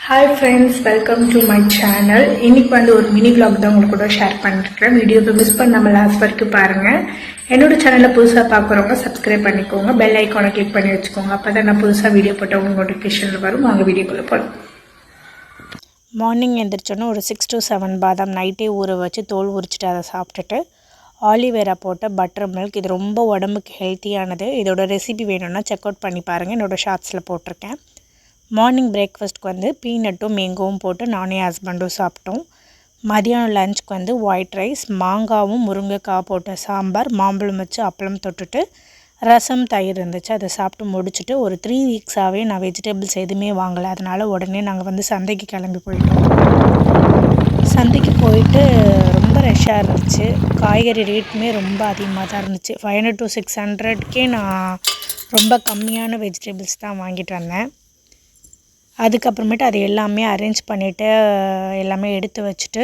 Hi friends, welcome to my channel. இன்னைக்கு ஒரு mini vlog தான் உங்களுக்கு கூட ஷேர் பண்ணிருக்கேன். வீடியோவை மிஸ் பண்ணாமல் லாஸ்ட் வரைக்கும் பாருங்கள். என்னோட சேனலில் புதுசாக பார்க்குறவங்க சப்ஸ்கிரைப் பண்ணிக்கோங்க, பெல் ஐக்கானை கிளிக் பண்ணி வச்சுக்கோங்க. அப்போ தான் நான் புதுசாக வீடியோ போட்டவங்க நோட்டிஃபிகேஷனில் வரும். வாங்க வீடியோக்குள்ளே போகலாம். மார்னிங் எழுந்திரிச்சோன்னே ஒரு 6 to 7 பாதாம் நைட்டே ஊற வச்சு தோல் உரிச்சிட்டு அதை சாப்பிட்டுட்டு ஆலிவேரா போட்ட பட்டர் மில்க். இது ரொம்ப உடம்புக்கு ஹெல்த்தியானது. இதோட ரெசிபி வேணும்னா செக் அவுட் பண்ணி பாருங்கள், என்னோடய ஷார்ட்ஸில் போட்டிருக்கேன். மார்னிங் பிரேக்ஃபாஸ்ட்க்கு பீனட்டும் மேங்கோவும் போட்டு நானே ஹஸ்பண்டும் சாப்பிட்டோம். மதியானம் லஞ்சுக்கு ஒயிட் ரைஸ், மாங்காவும் முருங்கைக்காய் போட்ட சாம்பார், மாம்பழம் வச்சு அப்பளம் தொட்டுட்டு ரசம் தயிர் இருந்துச்சு. அதை சாப்பிட்டு முடிச்சுட்டு ஒரு 3 வீக்ஸாகவே நான் வெஜிடபிள்ஸ் எதுவுமே வாங்கலை. அதனால் உடனே நாங்கள் சந்தைக்கு கிளம்பி போயிட்டோம். சந்தைக்கு போயிட்டு ரொம்ப ரஷ்ஷாக இருந்துச்சு. காய்கறி ரேட்டுமே ரொம்ப அதிகமாக தான் இருந்துச்சு. 500 to 600க்கே நான் ரொம்ப கம்மியான வெஜிடபிள்ஸ் தான் வாங்கிட்டு வந்தேன். அதுக்கப்புறமேட்டு அது எல்லாமே அரேஞ்ச் பண்ணிவிட்டு எல்லாமே எடுத்து வச்சுட்டு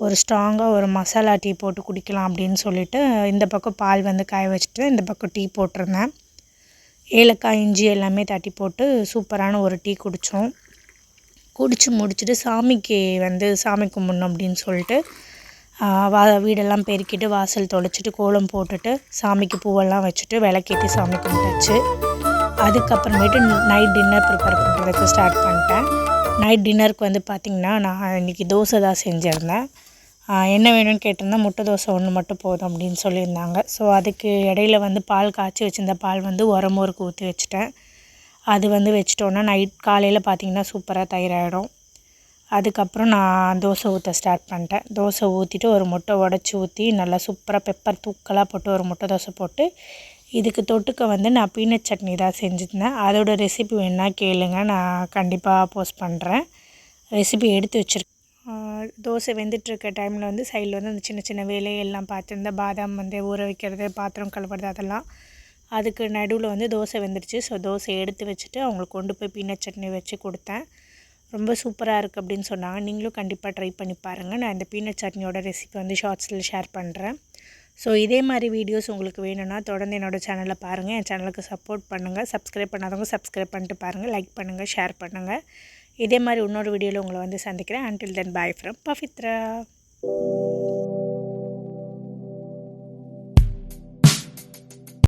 ஒரு ஸ்ட்ராங்காக ஒரு மசாலா டீ போட்டு குடிக்கலாம் அப்படின்னு சொல்லிவிட்டு இந்த பக்கம் பால் காய வச்சுட்டு இந்த பக்கம் டீ போட்டிருந்தேன். ஏலக்காய் இஞ்சி எல்லாமே தட்டி போட்டு சூப்பரான ஒரு டீ குடித்தோம். குடித்து முடிச்சுட்டு சாமிக்கு சாமி கும்பிட்ணும் அப்படின்னு சொல்லிட்டு வீடெல்லாம் பெருக்கிட்டு வாசல் தொலைச்சிட்டு கோலம் போட்டுட்டு சாமிக்கு பூவெல்லாம் வச்சுட்டு விளக்கேற்றி சாமி கும்பிட்டாச்சு. அதுக்கப்புறமேட்டு நைட் டின்னர் ப்ரிப்பேர் பண்ணுறதுக்கு ஸ்டார்ட் பண்ணிட்டேன். நைட் டின்னருக்கு பார்த்திங்கன்னா நான் இன்றைக்கி தோசை தான் செஞ்சுருந்தேன். என்ன வேணும்னு கேட்டிருந்தேன். முட்டை தோசை ஒன்று மட்டும் போதும் அப்படின்னு சொல்லியிருந்தாங்க. ஸோ அதுக்கு இடையில பால் காய்ச்சி வச்சுருந்த பால் உரமோருக்கு ஊற்றி வச்சுட்டேன். அது வச்சிட்டோன்னா நைட் காலையில் பார்த்திங்கன்னா சூப்பராக தயிராகிடும். அதுக்கப்புறம் நான் தோசை ஊற்ற ஸ்டார்ட் பண்ணிட்டேன். தோசை ஊற்றிட்டு ஒரு முட்டை உடச்சி ஊற்றி நல்லா சூப்பராக பெப்பர் தூக்கலாக போட்டு ஒரு முட்டை தோசை போட்டு இதுக்கு தொட்டுக்க நான் பீனட் சட்னி தான் செஞ்சுருந்தேன். அதோடய ரெசிபி வேணுன்னா கேளுங்க, நான் கண்டிப்பாக போஸ்ட் பண்ணுறேன். ரெசிபி எடுத்து வச்சுருக்கேன். தோசை வெந்துட்டுருக்க டைமில் சைடில் அந்த சின்ன சின்ன வேலையெல்லாம் பார்த்துருந்தேன். பாதாம் ஊற வைக்கிறது, பாத்திரம் கழுவுறது, அதெல்லாம். அதுக்கு நடுவில் தோசை வெந்துடுச்சு. ஸோ தோசை எடுத்து வச்சுட்டு அவங்களுக்கு கொண்டு போய் பீனட் சட்னி வச்சு கொடுத்தேன். ரொம்ப சூப்பராக இருக்குது அப்படின்னு சொன்னாங்க. நீங்களும் கண்டிப்பாக ட்ரை பண்ணி பாருங்கள். நான் இந்த பீனட் சட்னியோட ரெசிபி ஷார்ட்ஸில் ஷேர் பண்ணுறேன். ஸோ இதே மாதிரி வீடியோஸ் உங்களுக்கு வேணும்னா தொடர்ந்து என்னோடய சேனலை பாருங்கள். என் சேனலுக்கு சப்போர்ட் பண்ணுங்கள். சப்ஸ்கிரைப் பண்ணாதவங்க சப்ஸ்கிரைப் பண்ணிட்டு பாருங்கள். லைக் பண்ணுங்கள், ஷேர் பண்ணுங்கள். இதே மாதிரி இன்னொரு வீடியோவில் உங்களை சந்திக்கிறேன். Until then, bye from Pavitra.